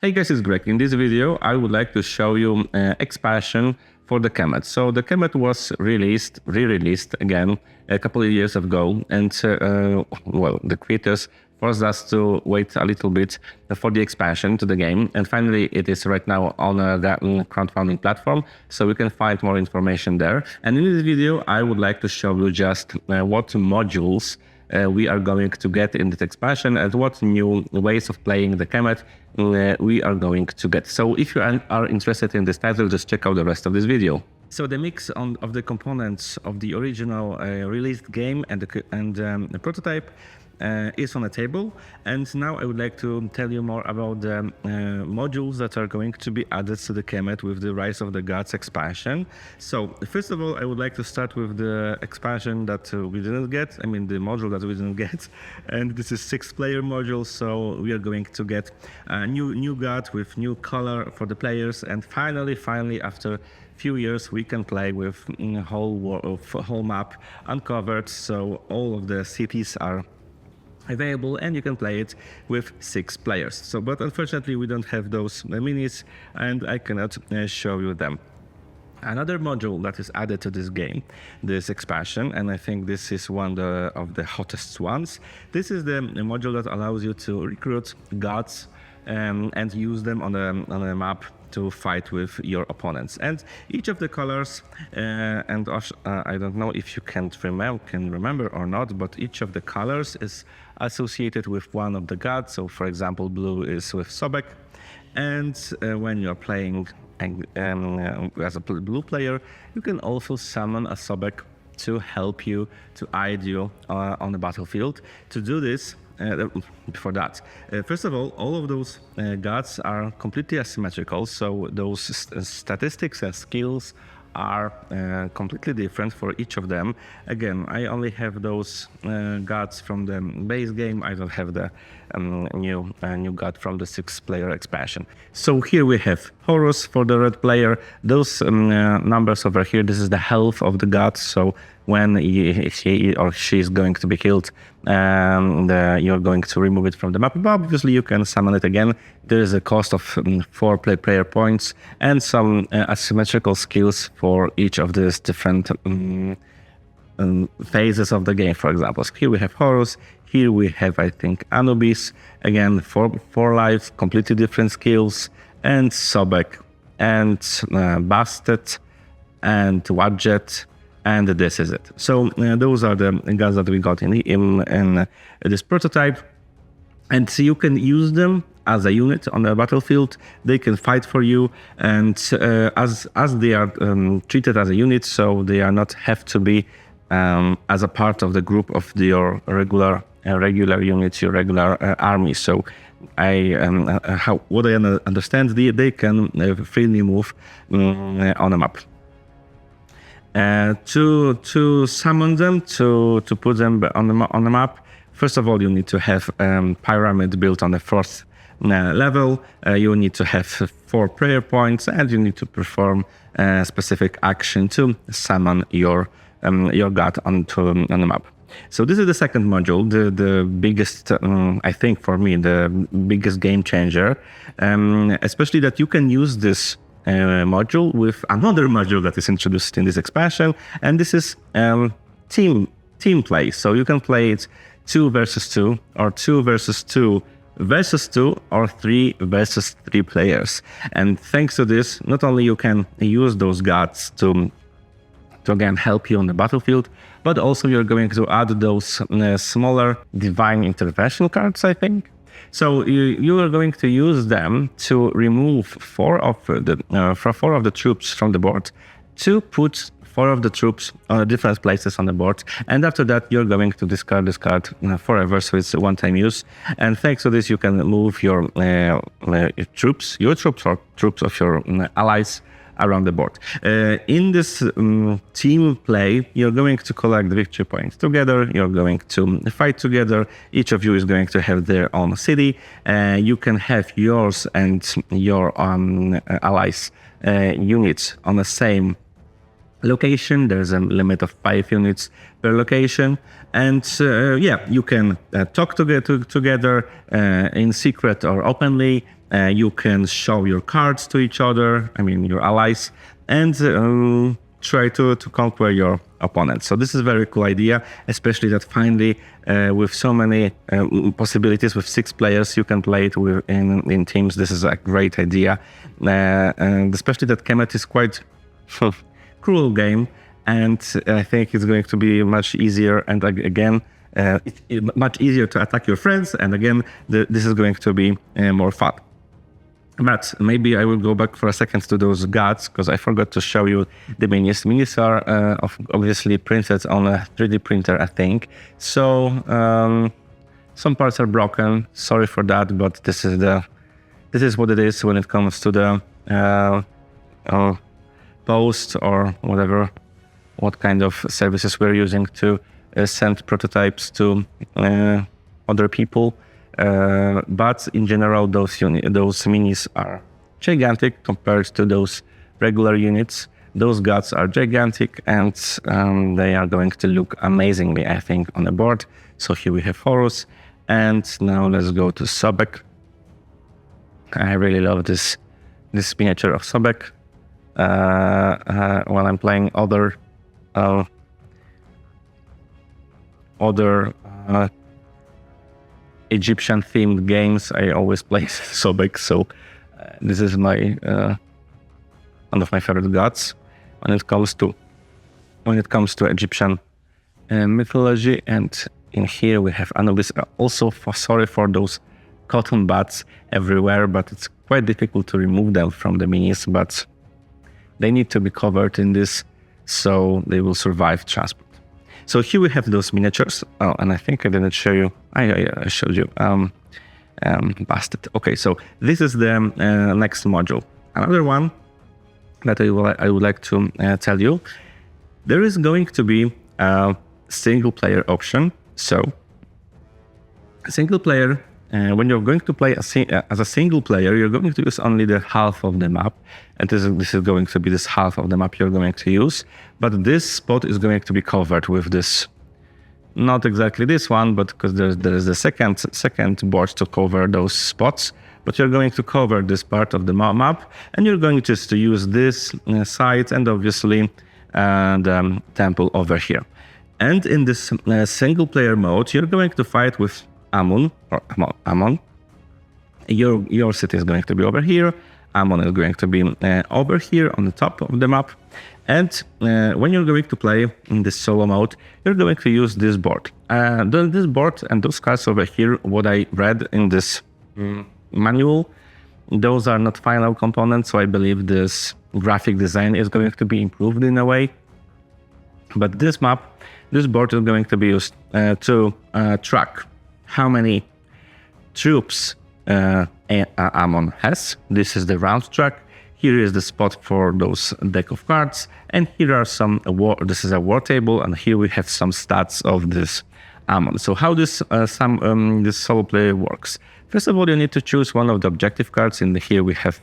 Hey guys, it's Greg. In this video, I would like to show you expansion for the Kemet. So the Kemet was re-released again a couple of years ago, and well, the creators forced us to wait a little bit for the expansion to the game, and finally it is right now on the crowdfunding platform, so you can find more information there. And in this video, I would like to show you just what modules we are going to get in this expansion and what new ways of playing the Kemet we are going to get. So if you are interested in this title, just check out the rest of this video. So the mix of the components of the original released game and the prototype is on the table, and now I would like to tell you more about the modules that are going to be added to the Kemet with the Rise of the Gods expansion. So first of all, I would like to start with the expansion that we didn't get, I mean the module that we didn't get, and this is 6-player module, so we are going to get a new god with new color for the players, and finally after few years we can play with whole map uncovered, so all of the cities are available and you can play it with 6 players. So, but unfortunately we don't have those minis and I cannot show you them. Another module that is added to this game, this expansion, and I think this is one of the hottest ones. This is the module that allows you to recruit gods and use them on a map to fight with your opponents. And each of the colors, I don't know if you can remember or not, but each of the colors is associated with one of the gods. So for example, blue is with Sobek, and when you're playing as a blue player, you can also summon a Sobek to help you, to aid you on the battlefield. To do this, before that, first of all of those gods are completely asymmetrical, so those statistics and skills are completely different for each of them. Again, I only have those gods from the base game. I don't have the new god from the 6-player expansion. So here we have Horus for the red player. Those numbers over here, this is the health of the god, so when he or she is going to be killed, you're going to remove it from the map. But obviously you can summon it again. There is a cost of 4 player points and some asymmetrical skills for each of these different phases of the game. For example, so here we have Horus, here we have, I think, Anubis, again 4 lives, completely different skills, and Sobek, and Bastet, and Wadjet, and this is it. So those are the guns that we got in this prototype, and so you can use them as a unit on the battlefield. They can fight for you, and as they are treated as a unit, so they are not have to be as a part of the group of your regular units, your regular army. So what I understand, they can freely move on a map. To summon them, to put them on the map, first of all you need to have pyramid built on the 4th level. You need to have 4 prayer points, and you need to perform a specific action to summon your god on the map. So this is the second module, the biggest, I think for me, the biggest game changer, especially that you can use this module with another module that is introduced in this expansion, and this is team play. So you can play it 2 versus 2, or 2 versus 2 versus 2, or 3 versus 3 players. And thanks to this, not only you can use those gods to again help you on the battlefield, but also you're going to add those smaller divine intervention cards, I think. So you are going to use them to remove 4 of the troops from the board, to put 4 of the troops on different places on the board, and after that you're going to discard this card forever, so it's a one-time use. And thanks to this you can move your troops or troops of your allies around the board. In this team play, you're going to collect the victory points together, you're going to fight together, each of you is going to have their own city. You can have yours and your allies' units on the same location. There's a limit of 5 units per location, and you can talk together in secret or openly. You can show your cards to each other, I mean your allies, and try to conquer your opponent. So this is a very cool idea, especially that finally with so many possibilities, with 6 players you can play it with in teams. This is a great idea, and especially that Kemet is quite cruel game, and I think it's going to be much easier, and again it's much easier to attack your friends, and again this is going to be more fun. But maybe I will go back for a second to those gods, because I forgot to show you the minis. Minis are obviously printed on a 3D printer, I think. So some parts are broken. Sorry for that, but this is what it is when it comes to the post or whatever, what kind of services we're using to send prototypes to other people. But in general, those minis are gigantic compared to those regular units. Those gods are gigantic, and they are going to look amazingly, I think, on the board. So here we have Horus, and now let's go to Sobek. I really love this miniature of Sobek. When I'm playing other Egyptian-themed games, I always play Sobek, so this is my one of my favorite gods when it comes to Egyptian mythology. And in here we have Anubis. Also, sorry for those cotton buds everywhere, but it's quite difficult to remove them from the minis. But they need to be covered in this, so they will survive transport. So here we have those miniatures. Oh, and I think I didn't show you. I showed you. Bastard. Okay, so this is the next module. Another one that I would like to tell you. There is going to be a single player option. So single player, when you're going to play as a single player, you're going to use only the half of the map. And this is going to be this half of the map you're going to use. But this spot is going to be covered with this, not exactly this one, but because there is a second board to cover those spots. But you're going to cover this part of the map, and you're going just to use this side and obviously the temple over here. And in this single player mode, you're going to fight with Amun. Your city is going to be over here. Ammon is going to be over here on the top of the map. And when you're going to play in this solo mode, you're going to use this board. This board and those cards over here, what I read in this manual, those are not final components, so I believe this graphic design is going to be improved in a way. But this board is going to be used to track how many troops Ammon has. This is the round track. Here is the spot for those deck of cards, and here are some this is a war table, and here we have some stats of this Ammon. So how this solo play works? First of all, you need to choose one of the objective cards. In here we have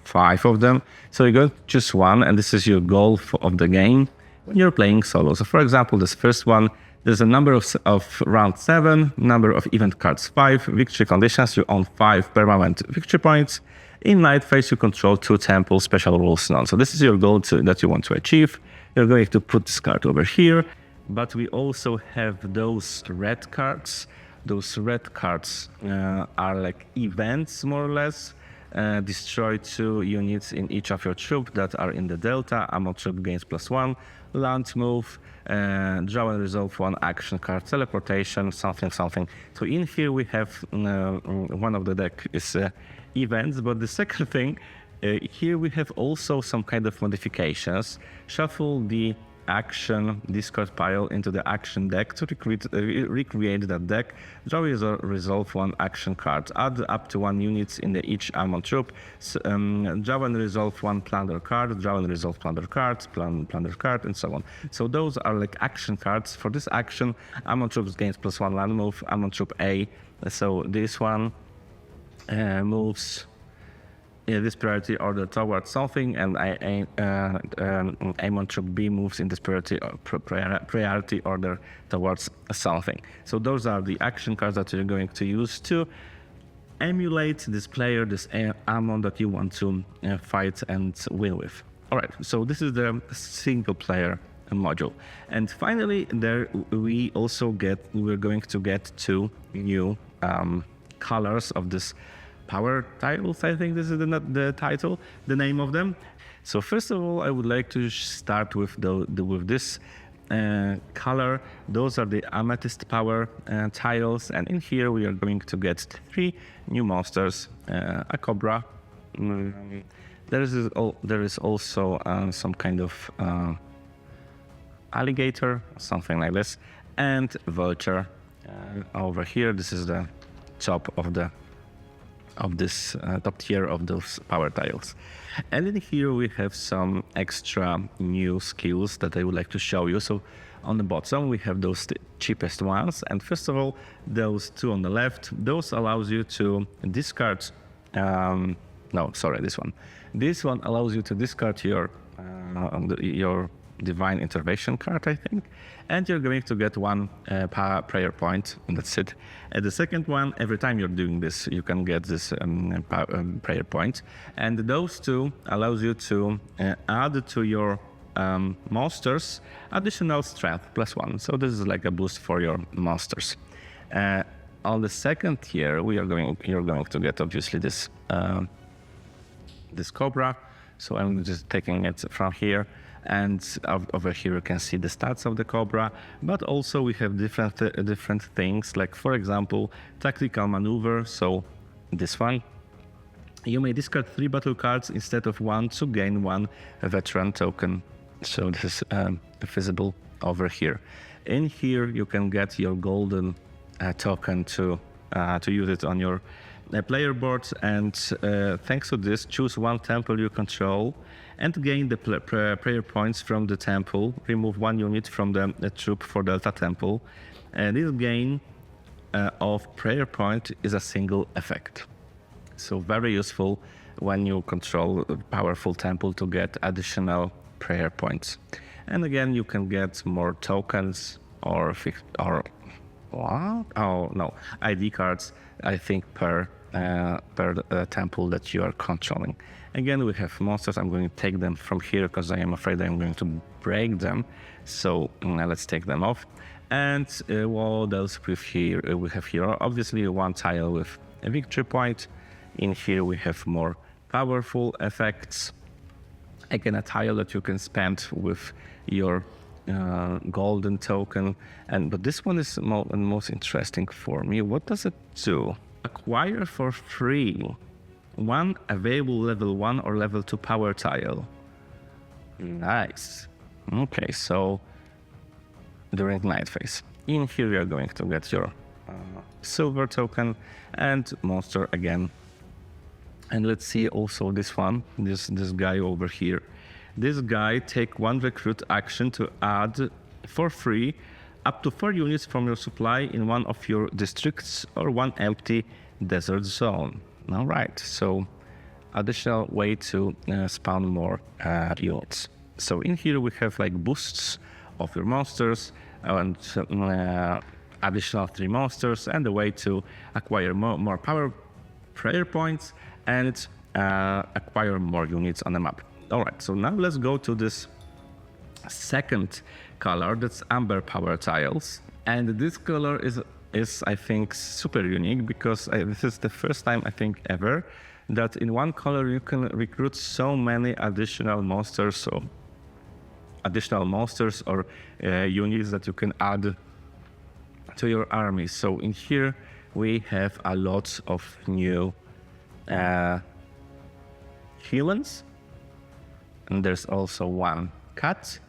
5 of them. So you're going to choose one, and this is your goal of the game when you're playing solo. So for example, this first one, there's a number of round 7, number of event cards 5, victory conditions, you own 5 permanent victory points. In night phase, you control 2 temples, special rules none. So this is your goal that you want to achieve. You're going to put this card over here, but we also have those red cards. Those red cards are like events, more or less. Destroy 2 units in each of your troops that are in the delta. Ammo troop gains +1, land move, draw and resolve 1 action card, teleportation, something. So in here we have one of the deck is events, but the second thing, here we have also some kind of modifications. Shuffle the action discard pile into the action deck to recreate that deck. Draw or resolve 1 action card. Add up to 1 units in each Ammon troop. Draw and resolve 1 plunder card. Draw and resolve plunder cards, plunder card, and so on. So those are like action cards. For this action, Ammon troops gains +1 land move. Ammon troop A. So this one moves this priority order towards something, and Ammon troop B moves in this priority order towards something. So those are the action cards that you're going to use to emulate this player, this Amon that you want to fight and win with. All right, so this is the single player module. And finally, there we're going to get 2 new colors of this power tiles. I think this is the title, the name of them. So first of all, I would like to start with with this color. Those are the Amethyst power tiles, and in here we are going to get 3 new monsters, a cobra. There is also some kind of alligator, something like this, and vulture. Over here, this is the top of this top tier of those power tiles. And in here we have some extra new skills that I would like to show you. So on the bottom we have those cheapest ones, and first of all, those 2 on the left, those allows you to discard this one allows you to discard your divine intervention card, I think, and you're going to get 1 prayer point, and that's it. And the second one, every time you're doing this, you can get this prayer point, and those 2 allows you to add to your monsters additional strength +1. So this is like a boost for your monsters. On the second tier, you're going to get obviously this cobra. So I'm just taking it from here, and over here you can see the stats of the cobra. But also we have different things, like for example, tactical maneuver. So this one, you may discard 3 battle cards instead of 1 to gain 1 veteran token. So this is visible over here. In here you can get your golden token to use it on your player board, and thanks to this, choose 1 temple you control and gain the prayer points from the temple. Remove 1 unit from the troop for Delta Temple. And this gain of prayer point is a single effect. So very useful when you control a powerful temple to get additional prayer points. And again, you can get more tokens or what? Oh no, ID cards, I think per temple that you are controlling. Again, we have monsters. I'm going to take them from here because I am afraid I'm going to break them. So let's take them off. And what else we have here? Obviously 1 tile with a victory point. In here we have more powerful effects. Again, a tile that you can spend with your golden token. But this one is most interesting for me. What does it do? Acquire for free 1 available level 1 or level 2 power tile. Nice. Okay, so during night phase. In here you are going to get your silver token and monster again. And let's see also this one, this guy over here. This guy take 1 recruit action to add for free up to 4 units from your supply in 1 of your districts or 1 empty desert zone. All right, so additional way to spawn more units. So in here we have like boosts of your monsters and additional 3 monsters, and a way to acquire more power prayer points and acquire more units on the map. All right, so now let's go to this second color, that's amber power tiles. And this color is I think super unique, because this is the first time I think ever that in 1 color you can recruit so many additional monsters, or units that you can add to your army. So in here we have a lot of new humans, and there's also 1 cat,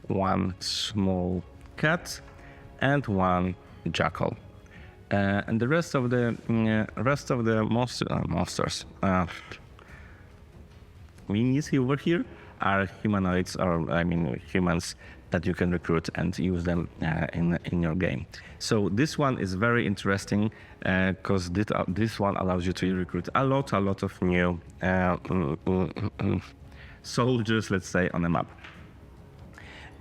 1 small cat, and 1 jackal. And the rest of the monsters, minis over here, are humanoids, or I mean humans that you can recruit and use them in your game. So this one is very interesting because this one allows you to recruit a lot of new soldiers, let's say, on the map.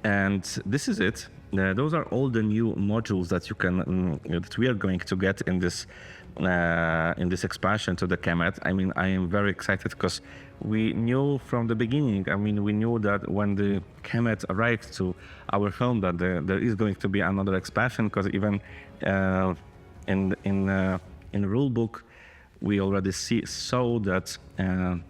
And this is it. Those are all the new modules that you can that we are going to get in this in this expansion to the Kemet. I mean, I am very excited because we knew from the beginning. I mean, we knew that when the Kemet arrived to our home that there is going to be another expansion, because even in the rule book we already saw that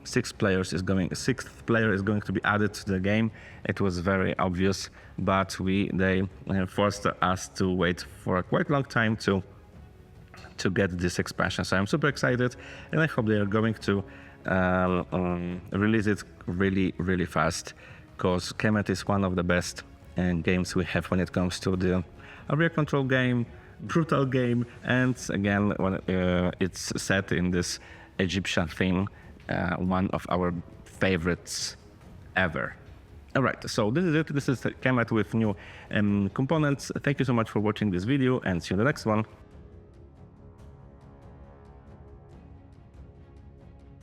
sixth player is going to be added to the game. It was very obvious, but they forced us to wait for a quite long time to get this expansion. So I'm super excited, and I hope they are going to release it really, really fast, because Kemet is one of the best games we have when it comes to the area control game, brutal game, and again, when it's set in this Egyptian theme, one of our favorites ever. All right, so this is it. This is Kemet with new components. Thank you so much for watching this video, and see you in the next one.